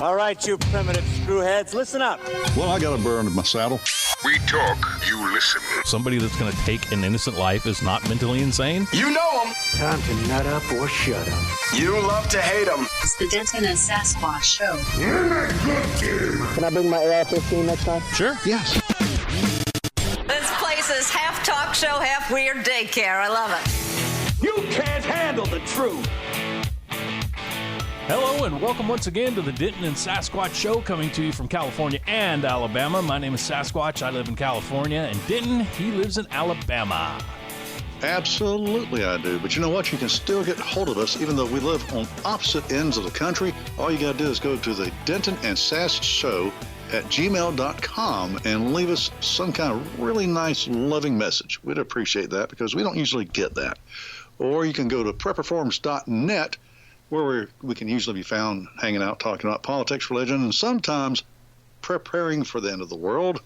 All right, you primitive screwheads, listen up. Well, I got a burr under my saddle. We talk, you listen. Somebody that's going to take an innocent life is not mentally insane. You know them. Time to nut up or shut up. You love to hate them. It's the Denton and Sasquatch Show. Can I bring my AR-15 next time? Sure. Yes. This place is half talk show, half weird daycare. I love it. You can't handle the truth. Hello and welcome once again to the Denton and Sasquatch Show, coming to you from California and Alabama. My name is Sasquatch. I live in California, and Denton, he lives in Alabama. Absolutely I do. But you know what? You can still get hold of us even though we live on opposite ends of the country. All you got to do is go to the Denton and Sass Show at gmail.com and leave us some kind of really nice, loving message. We'd appreciate that because we don't usually get that. Or you can go to prepperforms.net, where we can usually be found hanging out, talking about politics, religion, and sometimes preparing for the end of the world.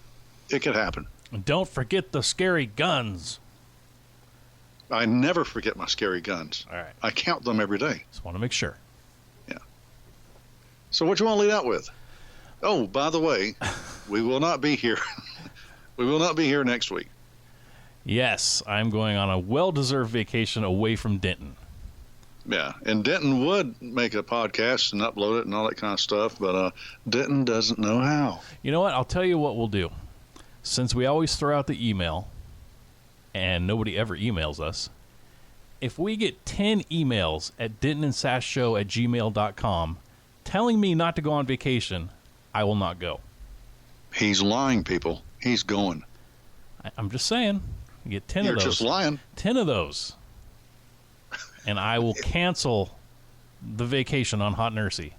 It could happen. And don't forget the scary guns. I never forget my scary guns. All right. I count them every day. Just want to make sure. Yeah. So what you want to lead out with? Oh, by the way, we will not be here. We will not be here next week. Yes, I'm going on a well-deserved vacation away from Denton. Yeah, and Denton would make a podcast and upload it and all that kind of stuff, but Denton doesn't know how. You know what? I'll tell you what we'll do. Since we always throw out the email, and nobody ever emails us, if we get 10 emails at dentonandsasshow@gmail.com telling me not to go on vacation, I will not go. He's lying, people. He's going. I'm just saying. You get 10 You're of those. just lying. 10 of those. And I will cancel the vacation on Hot Nursey.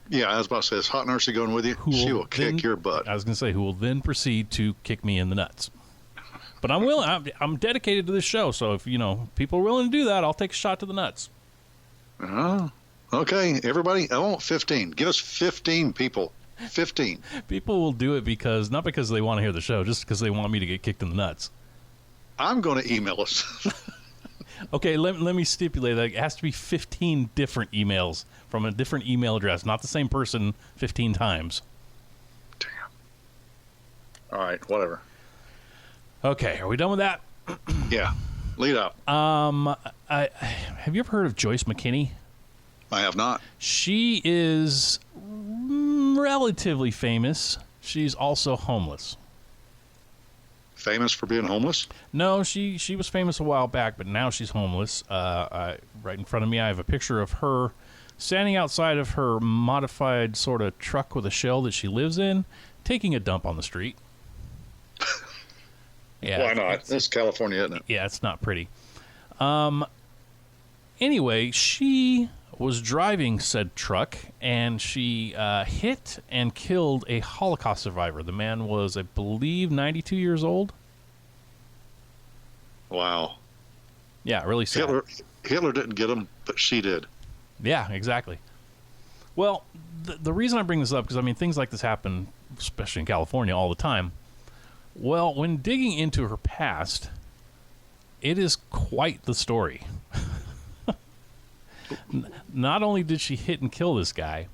Yeah, I was about to say, is Hot Nursey going with you? She will kick your butt. I was going to say, who will then proceed to kick me in the nuts. But I'm willing. I'm dedicated to this show, so if people are willing to do that, I'll take a shot to the nuts. Okay, everybody, I want 15. Give us 15 people. 15. People will do it not because they want to hear the show, just because they want me to get kicked in the nuts. I'm going to email us. Okay, let me stipulate that it has to be 15 different emails from a different email address, not the same person 15 times. Damn. All right, whatever. Okay, are we done with that? Yeah, lead up. Have you ever heard of Joyce McKinney? I have not. She is relatively famous. She's also homeless. Famous for being homeless? No, she was famous a while back, but now she's homeless. Right in front of me, I have a picture of her standing outside of her modified sort of truck with a shell that she lives in, taking a dump on the street. Yeah, why not? It's California, isn't it? Yeah, it's not pretty. Anyway, she was driving said truck, and she hit and killed a Holocaust survivor. The man was, I believe, 92 years old. Wow. Yeah, really sad. Hitler didn't get him, but she did. Yeah, exactly. Well, the reason I bring this up, because, things like this happen, especially in California, all the time. Well, when digging into her past, it is quite the story. Not only did she hit and kill this guy,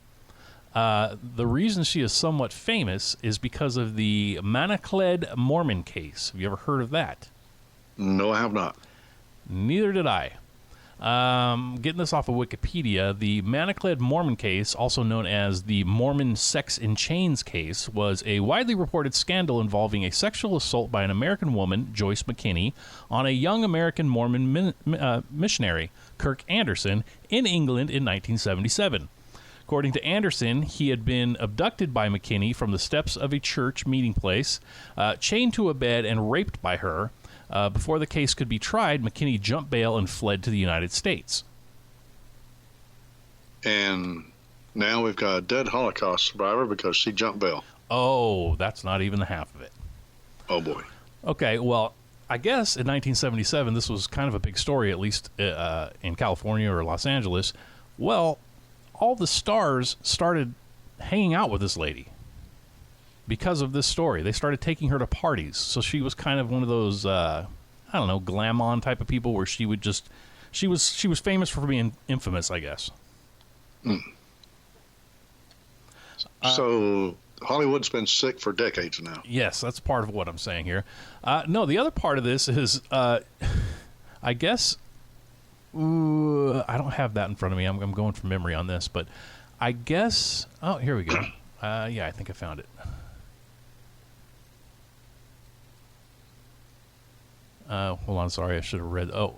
the reason she is somewhat famous is because of the Manacled Mormon case. Have you ever heard of that? No, I have not. Neither did I. Getting this off of Wikipedia, the Manacled Mormon case, also known as the Mormon Sex in Chains case, was a widely reported scandal involving a sexual assault by an American woman, Joyce McKinney, on a young American Mormon missionary, Kirk Anderson, in England in 1977. According to Anderson, he had been abducted by McKinney from the steps of a church meeting place, chained to a bed, and raped by her. Before the case could be tried, McKinney jumped bail and fled to the United States. And now we've got a dead Holocaust survivor because she jumped bail. Oh, that's not even the half of it. Oh, boy. Okay, well, I guess in 1977, this was kind of a big story, at least in California or Los Angeles. Well, all the stars started hanging out with this lady. Because of this story, they started taking her to parties. So she was kind of one of those, glam on type of people where she was famous for being infamous, I guess. So Hollywood's been sick for decades now. Yes, that's part of what I'm saying here. No, the other part of this is, I guess, I don't have that in front of me. I'm going from memory on this, but I guess, oh, here we go. Yeah, I think I found it. Hold on, sorry, I should have read. Oh.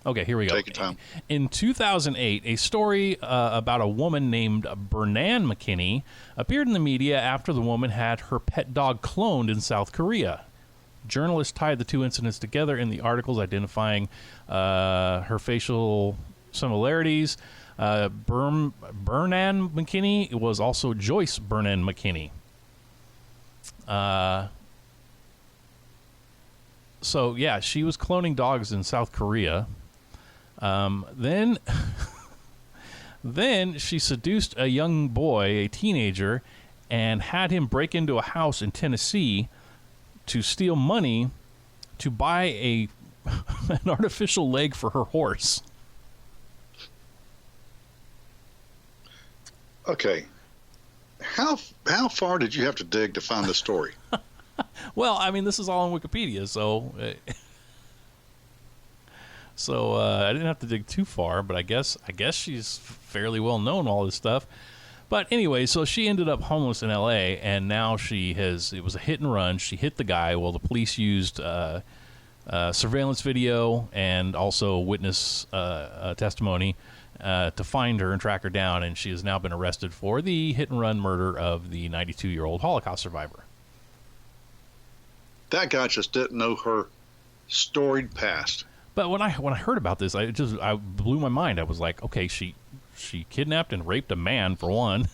Okay, here we go. Take your time. In 2008, a story about a woman named Bernan McKinney appeared in the media after the woman had her pet dog cloned in South Korea. Journalists tied the two incidents together in the articles, identifying her facial similarities. Bernan McKinney was also Joyce Bernan McKinney. So, yeah, she was cloning dogs in South Korea. Then she seduced a young boy, a teenager, and had him break into a house in Tennessee to steal money to buy an artificial leg for her horse. Okay. How far did you have to dig to find this story? Well, I mean, this is all on Wikipedia, so I didn't have to dig too far. But I guess she's fairly well known, all this stuff. But anyway, so she ended up homeless in L.A., and now it was a hit and run. She hit the guy. Well, the police used surveillance video and also witness testimony to find her and track her down, and she has now been arrested for the hit and run murder of the 92-year-old Holocaust survivor. That guy just didn't know her storied past. But when I heard about this, I blew my mind. I was like, okay, she kidnapped and raped a man for one,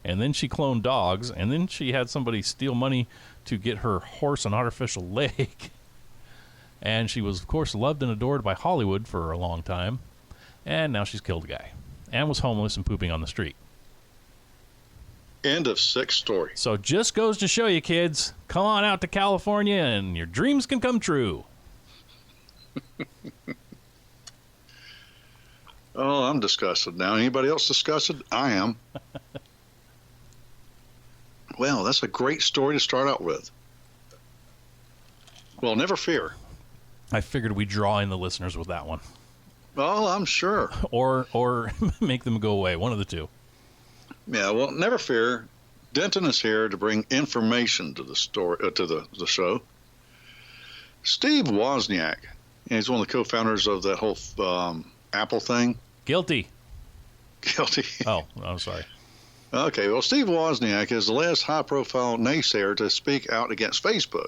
and then she cloned dogs, and then she had somebody steal money to get her horse an artificial leg. And she was, of course, loved and adored by Hollywood for a long time. And now she's killed a guy and was homeless and pooping on the street. End of sick story. So just goes to show you, kids, come on out to California and your dreams can come true. Oh, I'm disgusted now. Anybody else disgusted? I am. Well, that's a great story to start out with. Well, never fear. I figured we'd draw in the listeners with that one. Oh, I'm sure. Or make them go away. One of the two. Yeah, well, never fear. Denton is here to bring information to the story, to the show. Steve Wozniak, he's one of the co-founders of that whole Apple thing. Guilty. Guilty. Oh, I'm sorry. Okay, well, Steve Wozniak is the last high-profile naysayer to speak out against Facebook.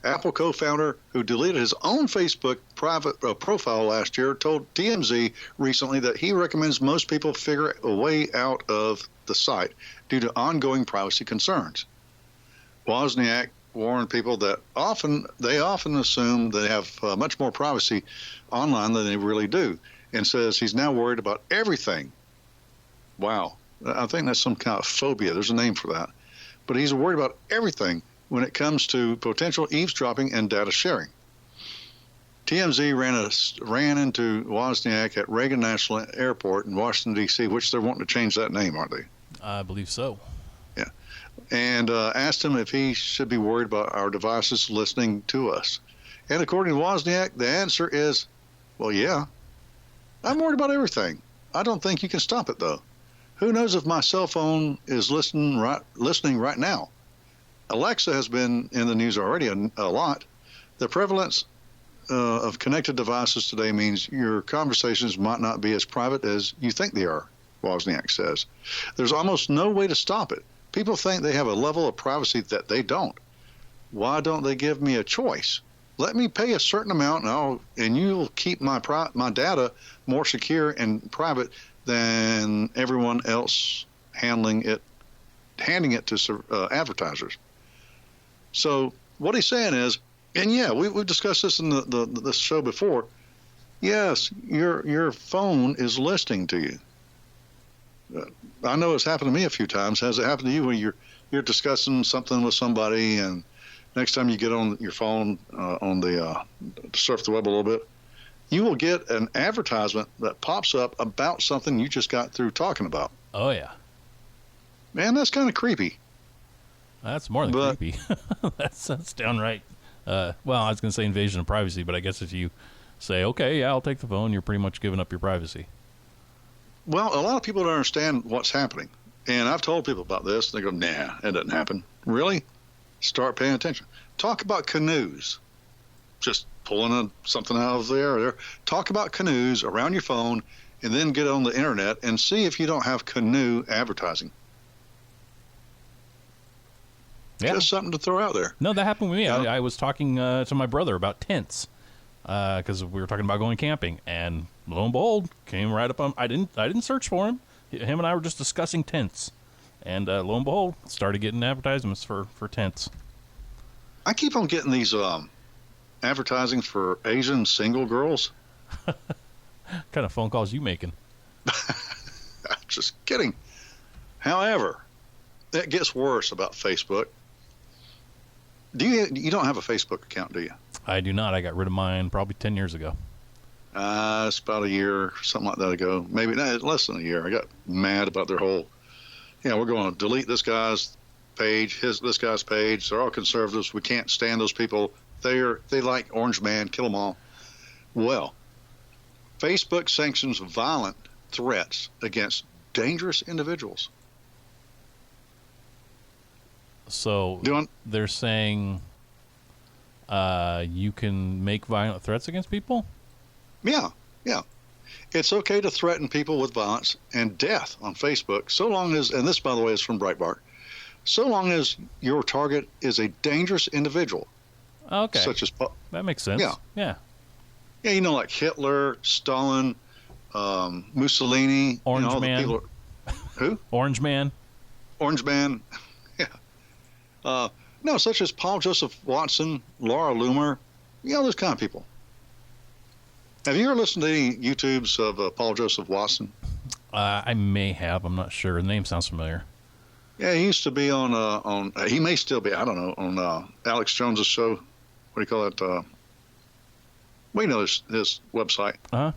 Apple co-founder who deleted his own Facebook private profile last year told TMZ recently that he recommends most people figure a way out of the site due to ongoing privacy concerns. Wozniak warned people that they often assume they have much more privacy online than they really do, and says he's now worried about everything. Wow. I think that's some kind of phobia. There's a name for that. But he's worried about everything when it comes to potential eavesdropping and data sharing. TMZ ran into Wozniak at Reagan National Airport in Washington, D.C., which they're wanting to change that name, aren't they? I believe so. Yeah. And asked him if he should be worried about our devices listening to us. And according to Wozniak, the answer is, well, yeah. I'm worried about everything. I don't think you can stop it, though. Who knows if my cell phone is listening right now? Alexa has been in the news already a lot. The prevalence of connected devices today means your conversations might not be as private as you think they are, Wozniak says. There's almost no way to stop it. People think they have a level of privacy that they don't. Why don't they give me a choice? Let me pay a certain amount and you'll keep my data more secure and private than everyone else handing it to advertisers. So what he's saying is, and yeah, we've discussed this in the show before. Yes, your phone is listening to you. I know it's happened to me a few times. Has it happened to you when you're discussing something with somebody, and next time you get on your phone to surf the web a little bit, you will get an advertisement that pops up about something you just got through talking about. Oh yeah. Man, that's kind of creepy. That's more than creepy. That's downright. Well, I was going to say invasion of privacy, but I guess if you say, okay, yeah, I'll take the phone, you're pretty much giving up your privacy. Well, a lot of people don't understand what's happening. And I've told people about this. They go, nah, it doesn't happen. Really? Start paying attention. Talk about canoes. Just pulling something out of the air there. Talk about canoes around your phone, and then get on the internet and see if you don't have canoe advertising. Yeah. Just something to throw out there. No, that happened with me. I was talking to my brother about tents because we were talking about going camping, and lo and behold, came right up on. I didn't search for him. Him and I were just discussing tents, and lo and behold, started getting advertisements for tents. I keep on getting these advertising for Asian single girls. What kind of phone calls you making? Just kidding. However, it gets worse about Facebook. You don't have a Facebook account, do you? I do not. I got rid of mine probably 10 years ago. It's about a year, something like that ago. Maybe less than a year. I got mad about their whole, we're going to delete this guy's page, this guy's page. They're all conservatives. We can't stand those people. They like Orange Man, kill them all. Well, Facebook sanctions violent threats against dangerous individuals. So they're saying you can make violent threats against people? Yeah. It's okay to threaten people with violence and death on Facebook, so long as, and this, by the way, is from Breitbart, so long as your target is a dangerous individual. Okay. Such as... That makes sense. Yeah. Yeah, like Hitler, Stalin, Mussolini. Orange Man. The people who? Orange Man. Orange Man. Yeah. No, such as Paul Joseph Watson, Laura Loomer, those kind of people. Have you ever listened to any YouTubes of Paul Joseph Watson? I may have. I'm not sure. The name sounds familiar. Yeah, he used to be on he may still be, I don't know, on Alex Jones's show. What do you call it? Well, his website. Uh-huh.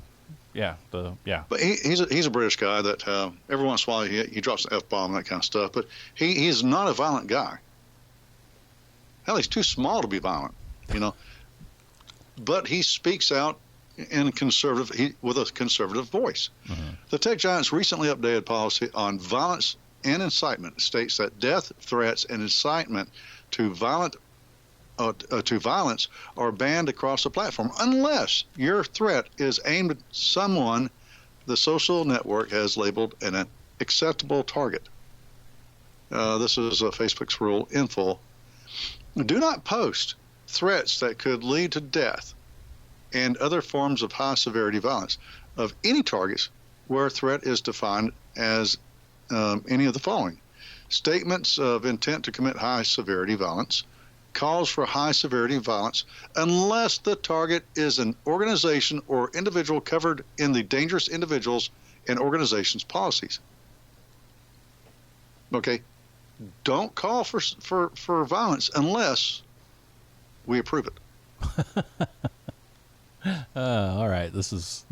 Yeah. But he's a British guy that every once in a while he drops an F-bomb and that kind of stuff. But he's not a violent guy. Hell, he's too small to be violent, But he speaks out in with a conservative voice. Mm-hmm. The tech giant's recently updated policy on violence and incitement states that death threats and incitement to violence are banned across the platform unless your threat is aimed at someone the social network has labeled an acceptable target. This is Facebook's rule in full. Do not post threats that could lead to death and other forms of high severity violence of any targets where a threat is defined as any of the following: statements of intent to commit high severity violence, calls for high severity violence, unless the target is an organization or individual covered in the dangerous individuals and organizations policies. Okay, don't call for violence unless we approve it. All right. This is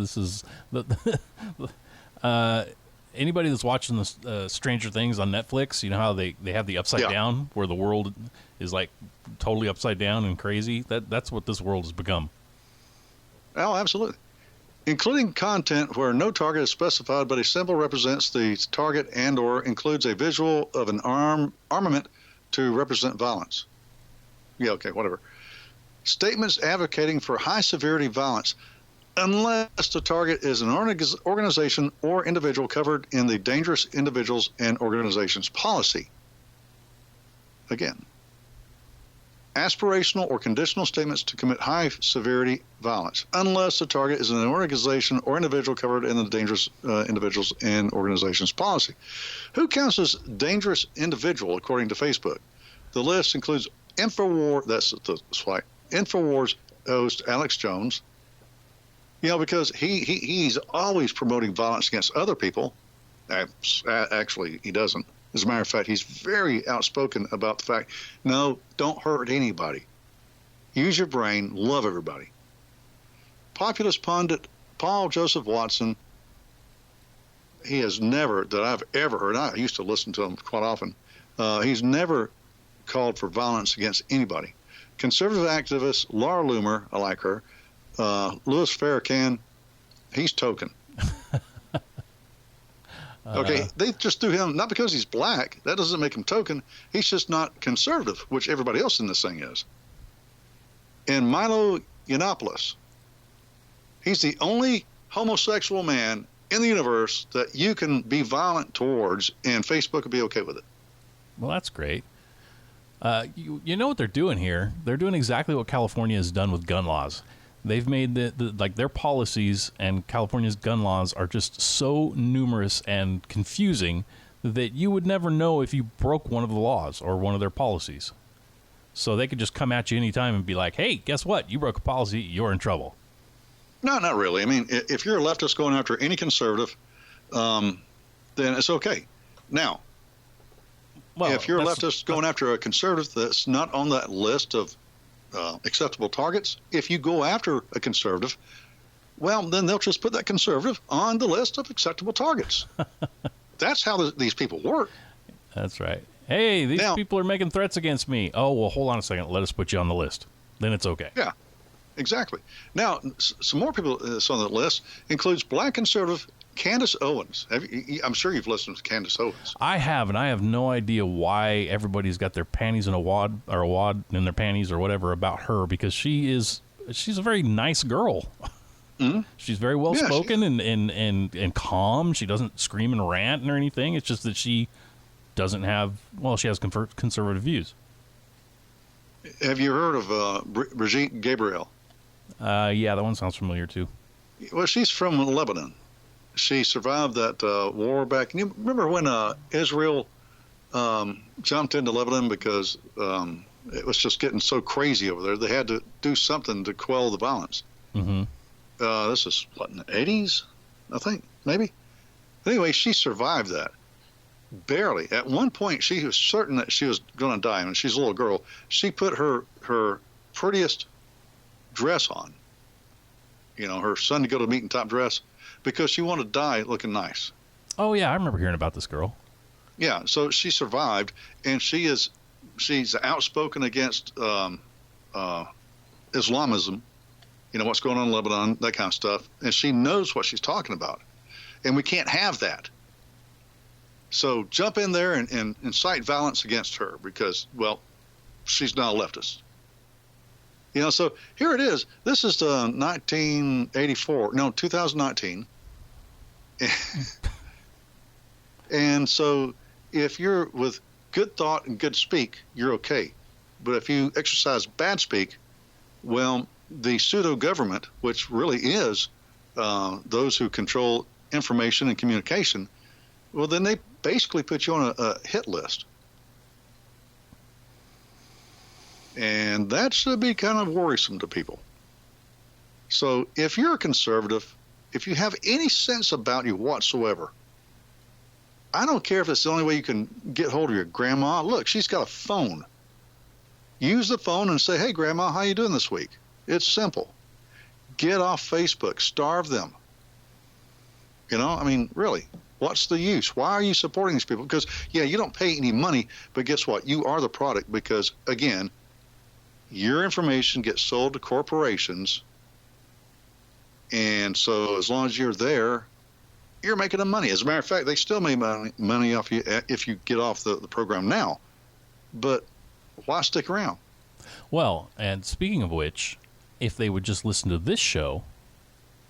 anybody that's watching the Stranger Things on Netflix, you know how they have the upside down where the world is like totally upside down and crazy. That's what this world has become. Oh, absolutely. Including content where no target is specified, but a symbol represents the target and or includes a visual of an armament to represent violence. Yeah, okay, whatever. Statements advocating for high-severity violence unless the target is an organization or individual covered in the dangerous individuals and organizations policy. Again, aspirational or conditional statements to commit high-severity violence unless the target is an organization or individual covered in the dangerous individuals and organizations policy. Who counts as dangerous individual according to Facebook? The list includes InfoWars host Alex Jones, because he's always promoting violence against other people. Actually, he doesn't. As a matter of fact, he's very outspoken about the fact, no, don't hurt anybody. Use your brain, love everybody. Populist pundit Paul Joseph Watson, he has never, that I've ever heard, I used to listen to him quite often, he's never called for violence against anybody. Conservative activist Laura Loomer, I like her, Louis Farrakhan, he's token. Okay, they just threw him, not because he's black, that doesn't make him token, he's just not conservative, which everybody else in this thing is. And Milo Yiannopoulos, he's the only homosexual man in the universe that you can be violent towards, and Facebook will be okay with it. Well, that's great. You know what they're doing here? They're doing exactly what California has done with gun laws. They've made like their policies and California's gun laws are just so numerous and confusing that you would never know if you broke one of the laws or one of their policies. So they could just come at you anytime and be like, hey, guess what? You broke a policy. You're in trouble. No, not really. I mean, if you're a leftist going after any conservative, then it's okay. Now, if you're a leftist going after a conservative that's not on that list of acceptable targets, if you go after a conservative, well, then they'll just put that conservative on the list of acceptable targets. That's how these people work. That's right. Hey, these people are making threats against me. Oh, well, hold on a second. Let us put you on the list. Then it's okay. Yeah, exactly. Now, some more people that's on the list includes black conservative Candace Owens. I'm sure you've listened to Candace Owens. I have, and I have no idea why everybody's got their panties in a wad in their panties or whatever about her, because she's a very nice girl. Mm-hmm. She's very well spoken and calm. She doesn't scream and rant or anything. It's just that she doesn't have, she has conservative views. Have you heard of Brigitte Gabriel? Yeah, that one sounds familiar too. Well, she's from Lebanon. She survived that war back. And you remember when Israel jumped into Lebanon because it was just getting so crazy over there. They had to do something to quell the violence. Mm-hmm. This is, in the 80s, I think, maybe? Anyway, she survived that. Barely. At one point, she was certain that she was going to die. And she's a little girl. She put her prettiest dress on, her son to go to meeting top dress, because she wanted to die looking nice. Oh, yeah, I remember hearing about this girl. Yeah, so she survived, and she's outspoken against Islamism, what's going on in Lebanon, that kind of stuff, and she knows what she's talking about. And we can't have that. So jump in there and incite violence against her because, she's not a leftist. So here it is. This is 2019. And so if you're with good thought and good speak, you're okay. But if you exercise bad speak, the pseudo-government, which really is those who control information and communication, then they basically put you on a hit list. And that should be kind of worrisome to people. So if you're a conservative, if you have any sense about you whatsoever, I don't care if it's the only way you can get hold of your grandma. Look, she's got a phone. Use the phone and say, hey, Grandma, how you doing this week? It's simple. Get off Facebook. Starve them. Really, what's the use? Why are you supporting these people? Because, you don't pay any money, but guess what? You are the product because, again, your information gets sold to corporations, and so as long as you're there, you're making them money. As a matter of fact, they still make money off you if you get off the program now. But why stick around? Well, and speaking of which, if they would just listen to this show,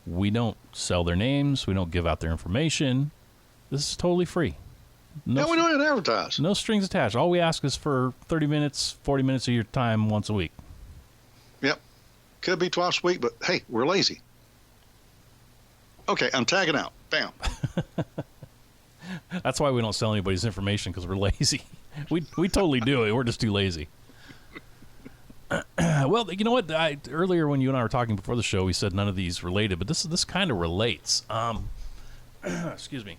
we don't sell their names, we don't give out their information. This is totally free. No, we don't even advertise. No strings attached. All we ask is for 30 minutes, 40 minutes of your time once a week. Yep. Could be twice a week, but hey, we're lazy. Okay, I'm tagging out. Bam. That's why we don't sell anybody's information, because we're lazy. We totally do it. We're just too lazy. Well, you know what? Earlier when you and I were talking before the show, we said none of these related, but this kind of relates. Excuse me.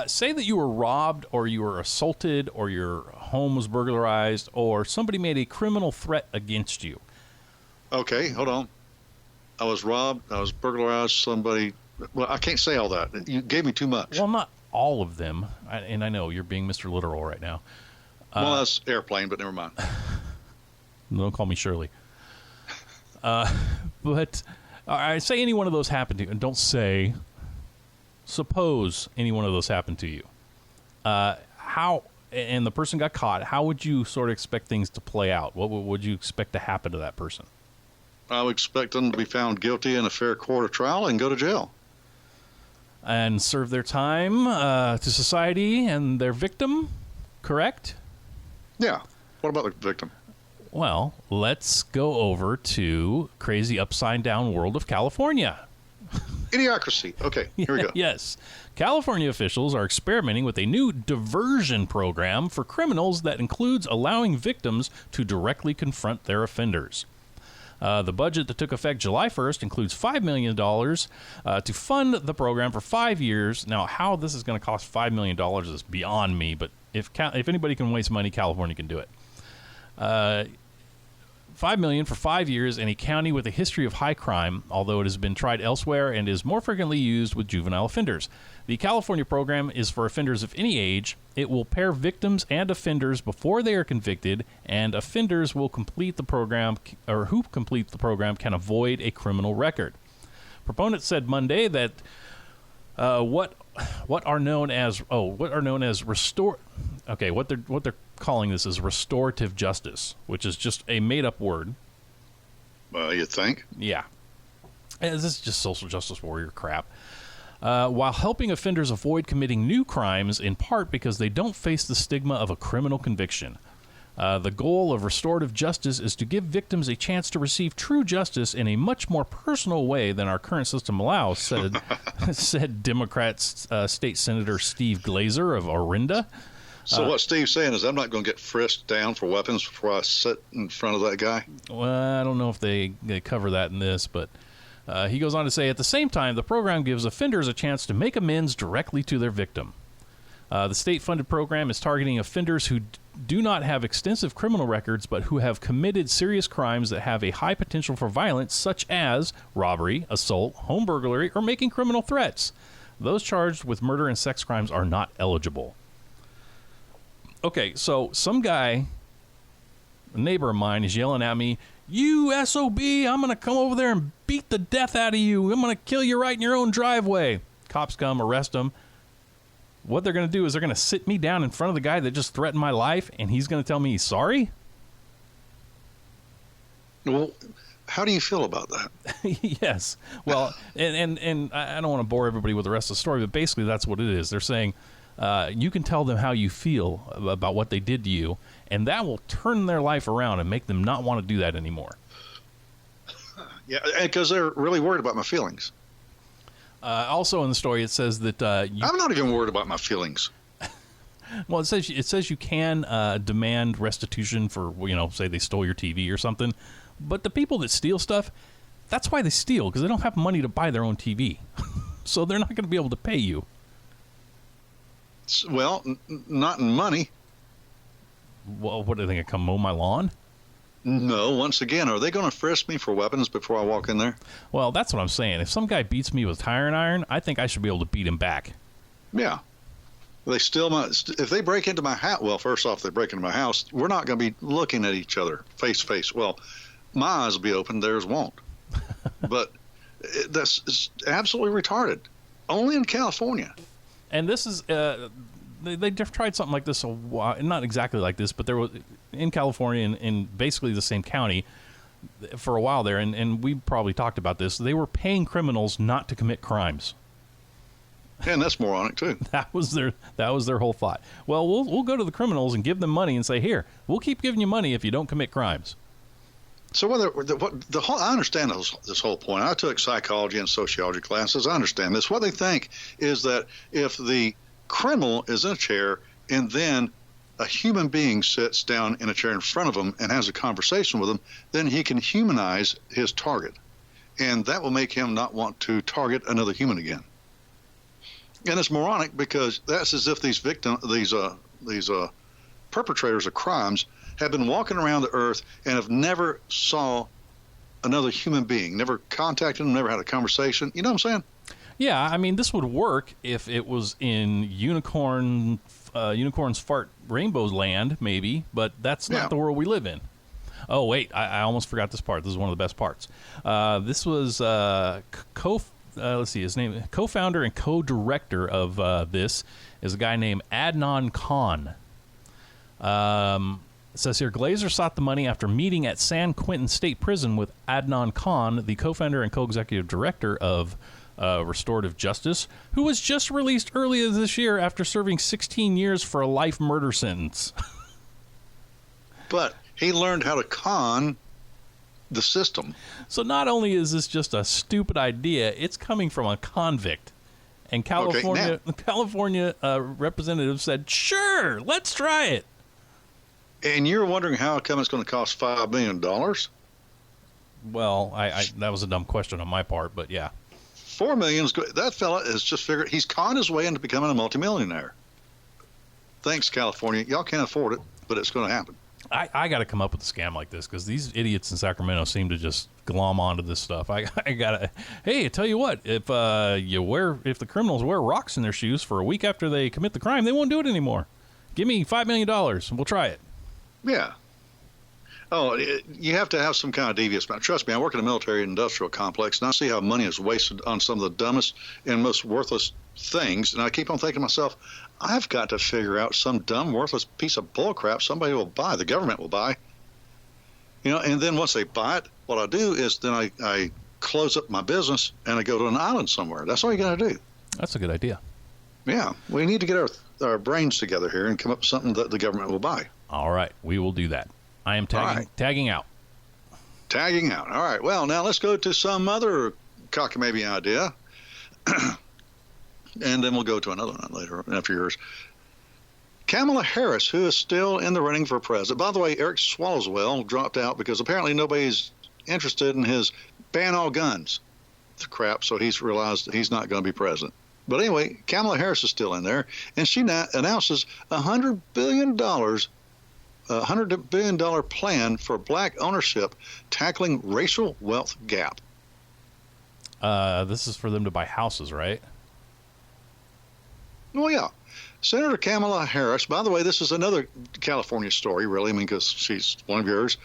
Say that you were robbed or you were assaulted or your home was burglarized or somebody made a criminal threat against you. Okay, hold on. I was robbed. I was burglarized. Somebody Well, I can't say all that. You gave me too much. Well, not all of them. And I know you're being Mr. Literal right now. Well, that's airplane, but never mind. Don't call me Shirley. But I say any one of those happened to you, and don't say, suppose any one of those happened to you. How, and the person got caught, how would you sort of expect things to play out? What would you expect to happen to that person? I would expect them to be found guilty in a fair court of trial and go to jail. And serve their time to society and their victim, correct? Yeah. What about the victim? Well, let's go over to crazy upside-down world of California. Idiocracy. Okay, here we go. Yes. California officials are experimenting with a new diversion program for criminals that includes allowing victims to directly confront their offenders. The budget that took effect July 1st includes $5 million to fund the program for 5 years. Now, how this is going to cost $5 million is beyond me, but if anybody can waste money, California can do it. $5 million for 5 years in a county with a history of high crime, although it has been tried elsewhere and is more frequently used with juvenile offenders. The California program is for offenders of any age. It will pair victims and offenders before they are convicted, and offenders will complete the program, or who complete the program can avoid a criminal record. Proponents said Monday that what they're calling this is restorative justice, which is just a made-up word. Well, you think? Yeah. And this is just social justice warrior crap. While helping offenders avoid committing new crimes, in part because they don't face the stigma of a criminal conviction. The goal of restorative justice is to give victims a chance to receive true justice in a much more personal way than our current system allows, said Democrat State Senator Steve Glaser of Orinda. So what Steve's saying is I'm not going to get frisked down for weapons before I sit in front of that guy? Well, I don't know if they cover that in this, but he goes on to say, at the same time, the program gives offenders a chance to make amends directly to their victim. The state-funded program is targeting offenders who do not have extensive criminal records, but who have committed serious crimes that have a high potential for violence, such as robbery, assault, home burglary, or making criminal threats. Those charged with murder and sex crimes are not eligible. Okay, so some guy, a neighbor of mine, is yelling at me, "You SOB, I'm going to come over there and beat the death out of you. I'm going to kill you right in your own driveway." Cops come, arrest him. What they're going to do is they're going to sit me down in front of the guy that just threatened my life, and he's going to tell me he's sorry? Well, how do you feel about that? Yes. Well, and I don't want to bore everybody with the rest of the story, but basically that's what it is. They're saying you can tell them how you feel about what they did to you, and that will turn their life around and make them not want to do that anymore. Yeah, because they're really worried about my feelings. Also in the story, it says that I'm not even worried about my feelings. Well, it says you can demand restitution for, say they stole your TV or something. But the people that steal stuff, that's why they steal, because they don't have money to buy their own TV. So they're not going to be able to pay you. Well, not in money. Well, what, do they come mow my lawn? No, once again, are they going to frisk me for weapons before I walk in there? Well, that's what I'm saying. If some guy beats me with tire iron, I think I should be able to beat him back. Yeah. They steal if they break into my house, well, first off, they break into my house, we're not going to be looking at each other face to face. Well, my eyes will be open, theirs won't. But that's absolutely retarded. Only in California. And this is, they tried something like this a while, not exactly like this, but there was in California in basically the same county for a while there, and we probably talked about this. They were paying criminals not to commit crimes. And that's moronic too. That was their whole thought. Well, we'll go to the criminals and give them money and say, "Here, we'll keep giving you money if you don't commit crimes." So I understand this whole point. I took psychology and sociology classes. I understand this. What they think is that if the criminal is in a chair and then a human being sits down in a chair in front of him and has a conversation with him, then he can humanize his target, and that will make him not want to target another human again. And it's moronic because that's as if these perpetrators of crimes have been walking around the earth and have never saw another human being, never contacted them, never had a conversation. You know what I'm saying? Yeah, I mean, this would work if it was in unicorns fart rainbows land, maybe, but that's not the world we live in. Oh, wait, I almost forgot this part. This is one of the best parts. This was let's see, his name, co-founder and co-director of this is a guy named Adnan Khan. It says here, Glaser sought the money after meeting at San Quentin State Prison with Adnan Khan, the co-founder and co-executive director of Restorative Justice, who was just released earlier this year after serving 16 years for a life murder sentence. But he learned how to con the system. So not only is this just a stupid idea, it's coming from a convict. And California representative said, sure, let's try it. And you're wondering how come it's going to cost $5 million? Well, I that was a dumb question on my part, but yeah. $4 million. That fella has just figured he's conned his way into becoming a multimillionaire. Thanks, California. Y'all can't afford it, but it's going to happen. I got to come up with a scam like this because these idiots in Sacramento seem to just glom onto this stuff. I gotta. Hey, I tell you what, if the criminals wear rocks in their shoes for a week after they commit the crime, they won't do it anymore. Give me $5 million and we'll try it. Yeah. Oh, you have to have some kind of devious amount. Trust me, I work in a military industrial complex, and I see how money is wasted on some of the dumbest and most worthless things. And I keep on thinking to myself, I've got to figure out some dumb, worthless piece of bullcrap somebody will buy, the government will buy. And then once they buy it, what I do is then I close up my business and I go to an island somewhere. That's all you got to do. That's a good idea. Yeah, we need to get our brains together here and come up with something that the government will buy. All right, we will do that. I am tagging out. Tagging out. All right. Well, now let's go to some other cockamamie idea. And then we'll go to another one later after yours. Kamala Harris, who is still in the running for president. By the way, Eric Swallowswell dropped out because apparently nobody's interested in his ban all guns crap, so he's realized he's not going to be president. But anyway, Kamala Harris is still in there, and she now announces $100 billion plan for black ownership tackling racial wealth gap. This is for them to buy houses, right? Oh, yeah. Senator Kamala Harris, by the way, this is another California story, really, because she's one of yours,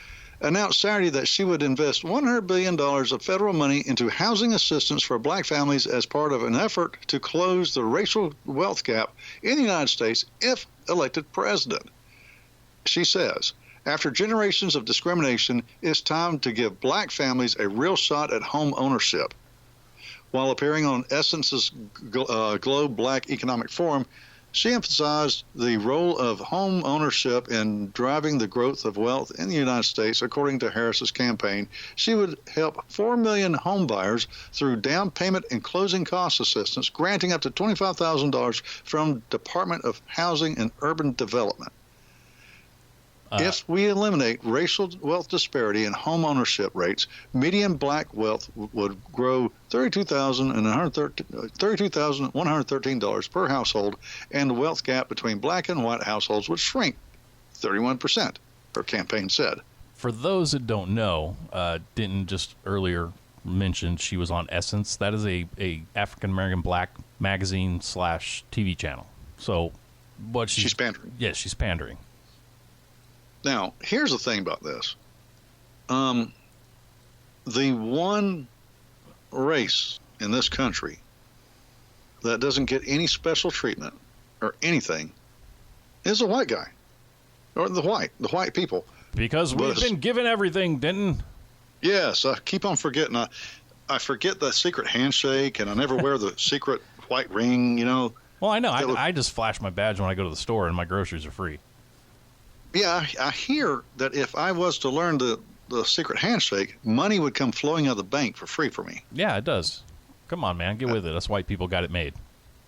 announced Saturday that she would invest $100 billion of federal money into housing assistance for black families as part of an effort to close the racial wealth gap in the United States if elected president. She says, after generations of discrimination, it's time to give black families a real shot at home ownership. While appearing on Essence's Globe Black Economic Forum, she emphasized the role of home ownership in driving the growth of wealth in the United States. According to Harris's campaign, she would help 4 million home buyers through down payment and closing cost assistance, granting up to $25,000 from Department of Housing and Urban Development. If we eliminate racial wealth disparity in home ownership rates, median black wealth would grow $32,113 per household, and the wealth gap between black and white households would shrink 31%, her campaign said. For those that don't know, didn't just earlier mention she was on Essence. That is a African-American black magazine / TV channel. So what she's pandering. Yes, she's pandering. Now, here's the thing about this. The one race in this country that doesn't get any special treatment or anything is the white guy, or the white people. Because we've been given everything, Denton. Yes, I keep on forgetting. I forget the secret handshake, and I never wear the secret white ring, Well, I know. I just flash my badge when I go to the store, and my groceries are free. Yeah, I hear that if I was to learn the secret handshake, money would come flowing out of the bank for free for me. Yeah, it does. Come on, man. Get with it. Us white people got it made.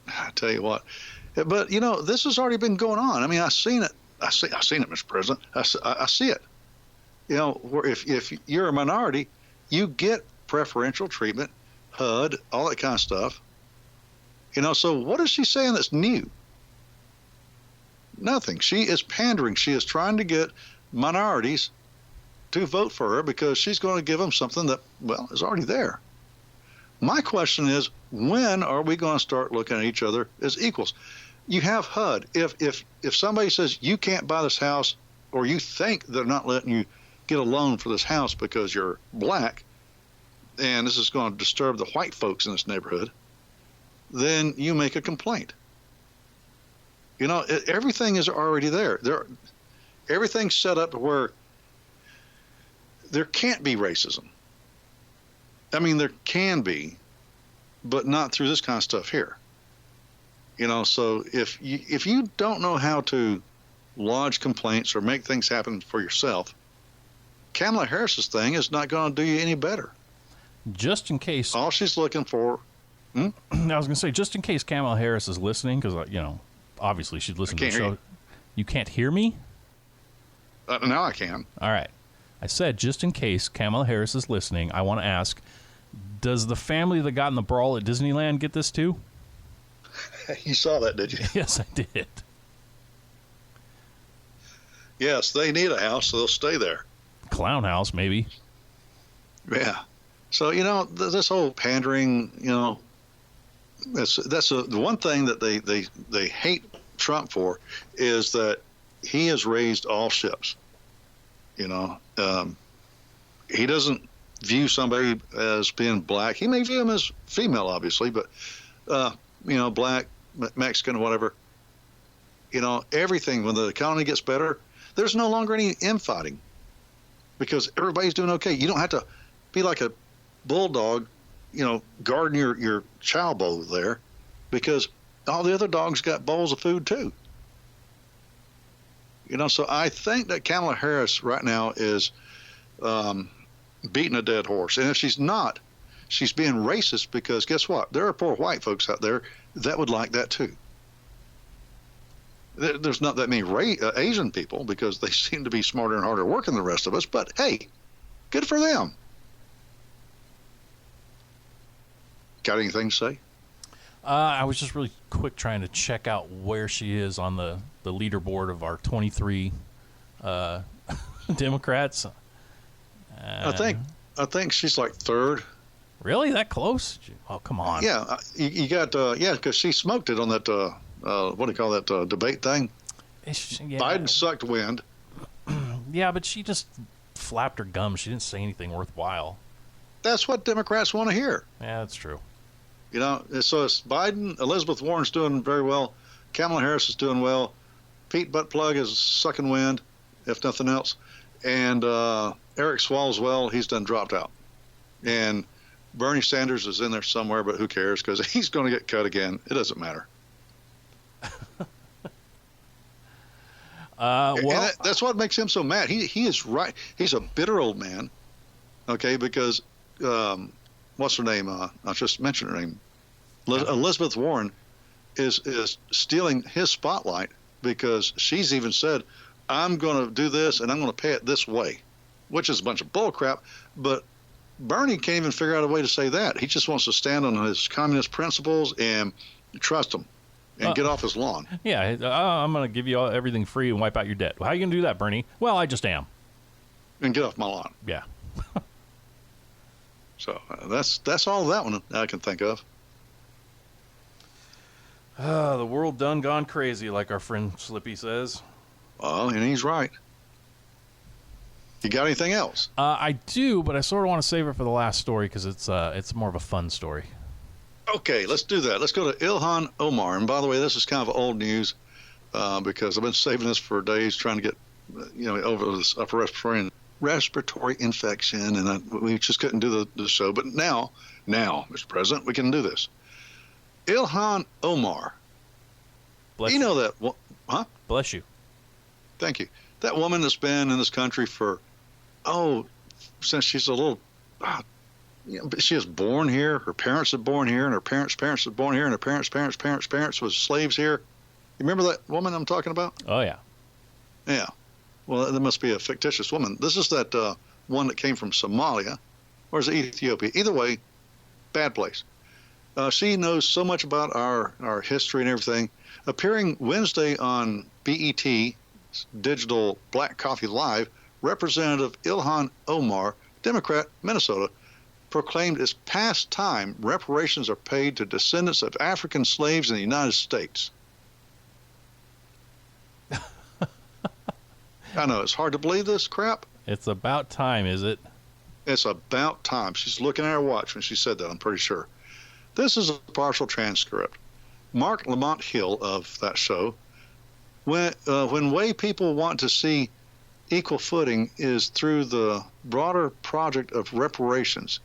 I tell you what. But, this has already been going on. I mean, I've seen it. I've seen it, Mr. President. I see it. Where if you're a minority, you get preferential treatment, HUD, all that kind of stuff. So what is she saying that's new? Nothing. She is pandering. She is trying to get minorities to vote for her because she's going to give them something that, is already there. My question is, when are we going to start looking at each other as equals? You have HUD. If somebody says you can't buy this house, or you think they're not letting you get a loan for this house because you're black, and this is going to disturb the white folks in this neighborhood, then you make a complaint. You know, everything is already there. Everything's set up where there can't be racism. I mean, there can be, but not through this kind of stuff here. You know, so if you don't know how to lodge complaints or make things happen for yourself, Kamala Harris's thing is not going to do you any better. Just in case. All she's looking for. I was going to say, just in case Kamala Harris is listening, because, obviously she'd listen to the show. You can't hear me? Now I can. All right. I said, just in case Kamala Harris is listening, I want to ask, does the family that got in the brawl at Disneyland get this too? You saw that, did you? Yes, I did. Yes, they need a house, so they'll stay there. Clown house, maybe. Yeah. So, this whole pandering, that's the one thing that they hate Trump for, is that he has raised all ships. He doesn't view somebody as being black. He may view him as female, obviously, but, black, Mexican, whatever. Everything, when the economy gets better, there's no longer any infighting because everybody's doing okay. You don't have to be like a bulldog, guarding your chow bowl there, because all the other dogs got bowls of food too. So I think that Kamala Harris right now is beating a dead horse. And if she's not, she's being racist, because guess what? There are poor white folks out there that would like that too. There's not that many Asian people, because they seem to be smarter and harder working than the rest of us. But hey, good for them. Got anything to say? I was just really quick trying to check out where she is on the leaderboard of our 23 Democrats. I think she's like third. Really? That close? Oh, come on. Yeah, you got because she smoked it on that what do you call that debate thing? Biden sucked wind. Yeah, but she just flapped her gums. She didn't say anything worthwhile. That's what Democrats want to hear. Yeah, that's true. So it's Biden, Elizabeth Warren's doing very well, Kamala Harris is doing well, Pete Buttplug is sucking wind, if nothing else, and Eric Swalwell, he's done dropped out, and Bernie Sanders is in there somewhere, but who cares, because he's going to get cut again. It doesn't matter. That's what makes him so mad. He is right. He's a bitter old man. Okay, because what's her name? I just mentioned her name. Elizabeth Warren is stealing his spotlight, because she's even said, "I'm going to do this and I'm going to pay it this way," which is a bunch of bull crap. But Bernie can't even figure out a way to say that. He just wants to stand on his communist principles and trust them and get off his lawn. Yeah, I'm going to give you everything free and wipe out your debt. Well, how are you going to do that, Bernie? Well, I just am. And get off my lawn. Yeah. So that's all of that one I can think of. The world done gone crazy, like our friend Slippy says. Well, and he's right. You got anything else? I do, but I sort of want to save it for the last story, because it's more of a fun story. Okay, let's do that. Let's go to Ilhan Omar. And by the way, this is kind of old news, because I've been saving this for days, trying to get over this upper respiratory infection, and we just couldn't do the show. But now, Mr. President, we can do this. Ilhan Omar. Bless you know that, huh? Bless you. Thank you. That woman that's been in this country for, since she's a little, she was born here. Her parents were born here, and her parents' parents were born here, and her parents was slaves here. You remember that woman I'm talking about? Oh, yeah. Yeah. Well, there must be a fictitious woman. This is that one that came from Somalia, or is it Ethiopia? Either way, bad place. She knows so much about our history and everything. Appearing Wednesday on BET Digital Black Coffee Live, Representative Ilhan Omar, Democrat, Minnesota, proclaimed it's past time reparations are paid to descendants of African slaves in the United States. I know, it's hard to believe this crap. It's about time, is it? It's about time. She's looking at her watch when she said that, I'm pretty sure. This is a partial transcript. Mark Lamont Hill of that show, when way people want to see equal footing is through the broader project of reparations.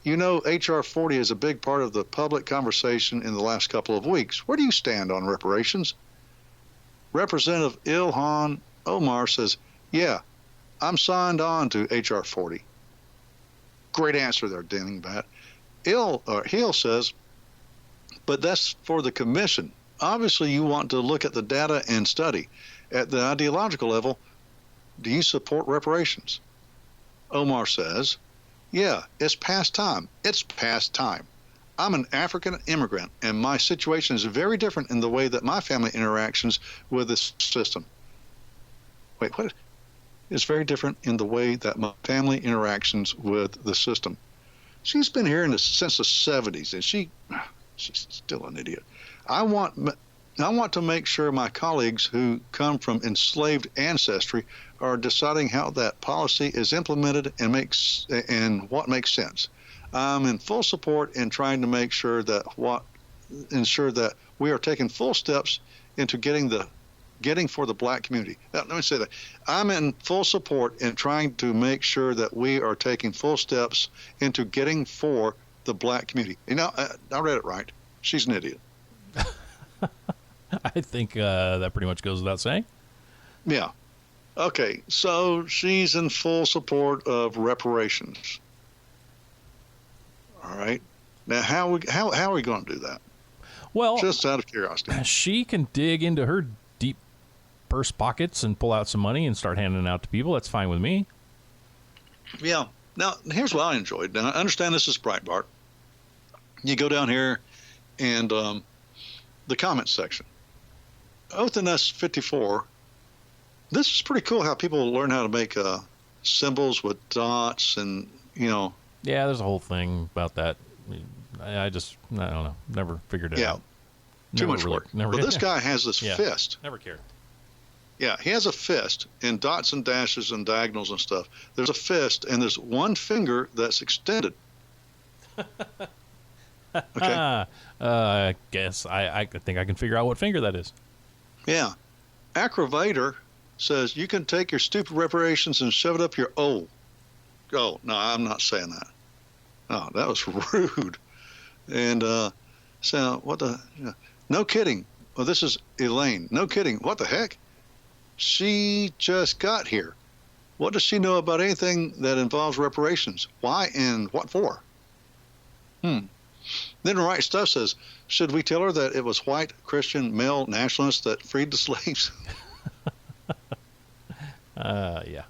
You know, H.R. 40 is a big part of the public conversation in the last couple of weeks. Where do you stand on reparations? Representative Ilhan Omar says, yeah, I'm signed on to H.R. 40. Great answer there, Dingbat. Hill says, but that's for the commission. Obviously, you want to look at the data and study. At the ideological level, do you support reparations? Omar says, yeah, it's past time. It's past time. I'm an African immigrant, and my situation is very different in the way that my family interactions with this system. Wait, what? It's very different in the way that my family interactions with the system. She's been here since the 70s, and she's still an idiot. I want to make sure my colleagues who come from enslaved ancestry are deciding how that policy is implemented and what makes sense. I'm in full support in trying to make sure that ensure that we are taking full steps into getting for the black community. Now, let me say that. I'm in full support in trying to make sure that we are taking full steps into getting for the black community. You know, I read it right. She's an idiot. I think that pretty much goes without saying. Yeah. Okay, so she's in full support of reparations. All right. Now, how are we going to do that? Well, just out of curiosity. She can dig into her deep purse pockets and pull out some money and start handing it out to people. That's fine with me. Yeah. Now, here's what I enjoyed. Now, I understand this is Breitbart. You go down here and the comments section. Oath and Us 54. This is pretty cool how people learn how to make symbols with dots and, you know. Yeah, there's a whole thing about that. I don't know. Never figured it out. Too much work. But this guy has this fist. Never cared. Yeah, he has a fist in dots and dashes and diagonals and stuff. There's a fist, and there's one finger that's extended. Okay. I guess I think I can figure out what finger that is. Yeah. Aggravator says you can take your stupid reparations and shove it up your Oh, no, I'm not saying that. Oh, that was rude. And so what the? No kidding. Well, this is Elaine. No kidding. What the heck? She just got here. What does she know about anything that involves reparations? Why and what for? Then Right Stuff says, should we tell her that it was white Christian male nationalists that freed the slaves? Yeah.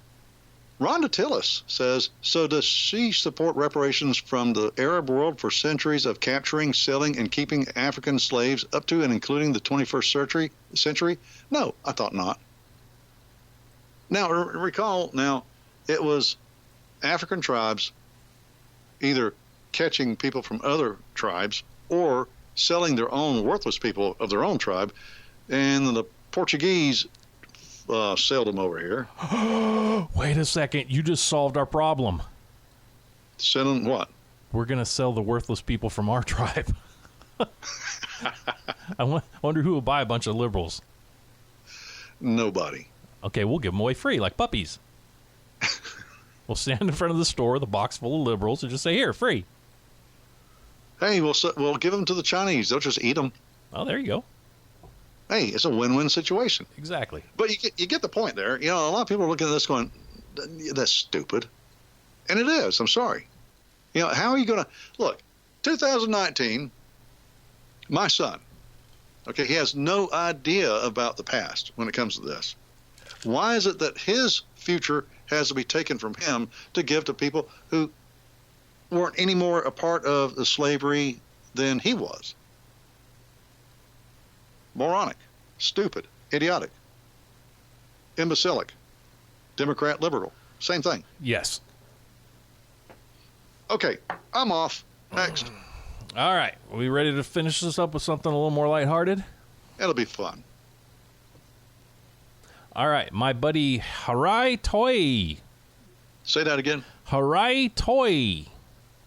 Rhonda Tillis says, so does she support reparations from the Arab world for centuries of capturing, selling, and keeping African slaves up to and including the 21st century? No, I thought not. Now, recall, it was African tribes either catching people from other tribes or selling their own worthless people of their own tribe, and the Portuguese sailed them over here. Wait a second. You just solved our problem. Selling what? We're going to sell the worthless people from our tribe. I wonder who will buy a bunch of liberals. Nobody. Okay, we'll give them away free, like puppies. We'll stand in front of the store with a box full of liberals and just say, here, free. Hey, we'll give them to the Chinese. They'll just eat them. Oh, there you go. Hey, it's a win-win situation. Exactly. But you get the point there. You know, a lot of people are looking at this going, that's stupid. And it is. I'm sorry. You know, how are you going to... Look, 2019, my son, okay, he has no idea about the past when it comes to this. Why is it that his future has to be taken from him to give to people who weren't any more a part of the slavery than he was? Moronic, stupid, idiotic, imbecilic, Democrat, liberal, same thing. Yes. Okay, I'm off. Next. All right. Are we ready to finish this up with something a little more lighthearted? It'll be fun. All right. My buddy Harai Toy. Say that again. Harai Toy.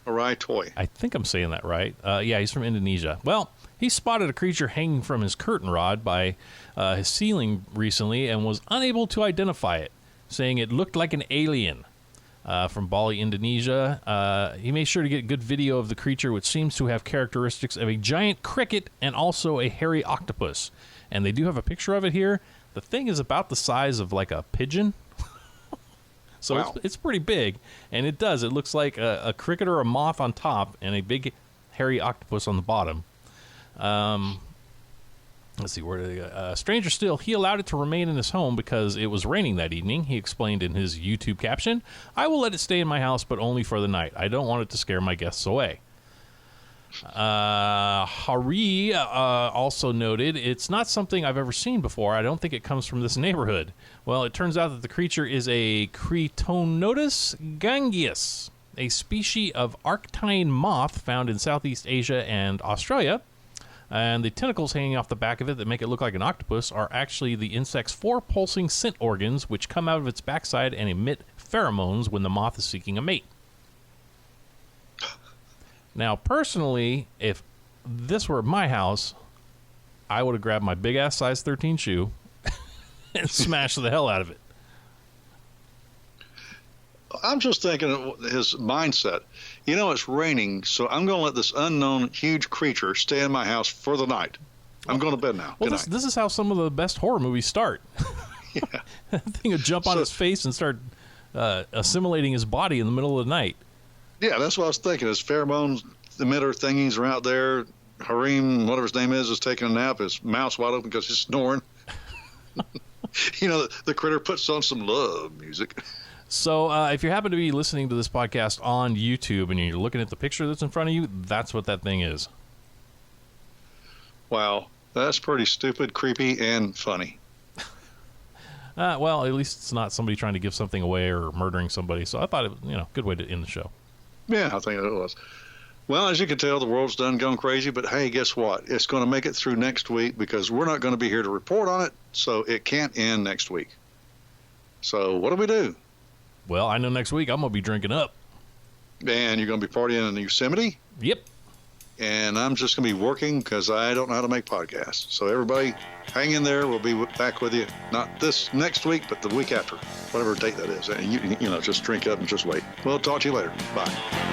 Harai Toy. I think I'm saying that right. Yeah, he's from Indonesia. Well, he spotted a creature hanging from his curtain rod by his ceiling recently and was unable to identify it, saying it looked like an alien. From Bali, Indonesia. He made sure to get good video of the creature, which seems to have characteristics of a giant cricket and also a hairy octopus. And they do have a picture of it here. The thing is about the size of like a pigeon. So wow. it's pretty big. And it looks like a cricket or a moth on top and a big hairy octopus on the bottom. Let's see, where did it go? Stranger still, he allowed it to remain in his home because it was raining that evening. He explained in his YouTube caption, "I will let it stay in my house, but only for the night. I don't want it to scare my guests away." Hari also noted, "It's not something I've ever seen before. I don't think it comes from this neighborhood." Well, it turns out that the creature is a Cretonotus gangius, a species of arctine moth found in Southeast Asia and Australia. And the tentacles hanging off the back of it that make it look like an octopus are actually the insect's 4 pulsing scent organs, which come out of its backside and emit pheromones when the moth is seeking a mate. Now, personally, if this were my house, I would have grabbed my big-ass size 13 shoe and smashed the hell out of it. I'm just thinking of his mindset. You know, it's raining, so I'm going to let this unknown huge creature stay in my house for the night. I'm going to bed now. Well, Good night. this is how some of the best horror movies start. Yeah. That thing would jump on his face and start assimilating his body in the middle of the night. Yeah, that's what I was thinking. His pheromones emitter thingies are out there. Harim, whatever his name is taking a nap. His mouth's wide open because he's snoring. You know, the critter puts on some love music. So if you happen to be listening to this podcast on YouTube and you're looking at the picture that's in front of you, that's what that thing is. Wow, that's pretty stupid, creepy, and funny. Well, at least it's not somebody trying to give something away or murdering somebody. So I thought it was, good way to end the show. Yeah, I think it was. Well, as you can tell, the world's done gone crazy, but hey, guess what? It's going to make it through next week because we're not going to be here to report on it, so it can't end next week. So what do we do? Well, I know next week I'm going to be drinking up. And you're going to be partying in Yosemite? Yep. And I'm just going to be working because I don't know how to make podcasts. So everybody, hang in there. We'll be back with you, not this next week, but the week after, whatever date that is. And you just drink up and just wait. We'll talk to you later. Bye.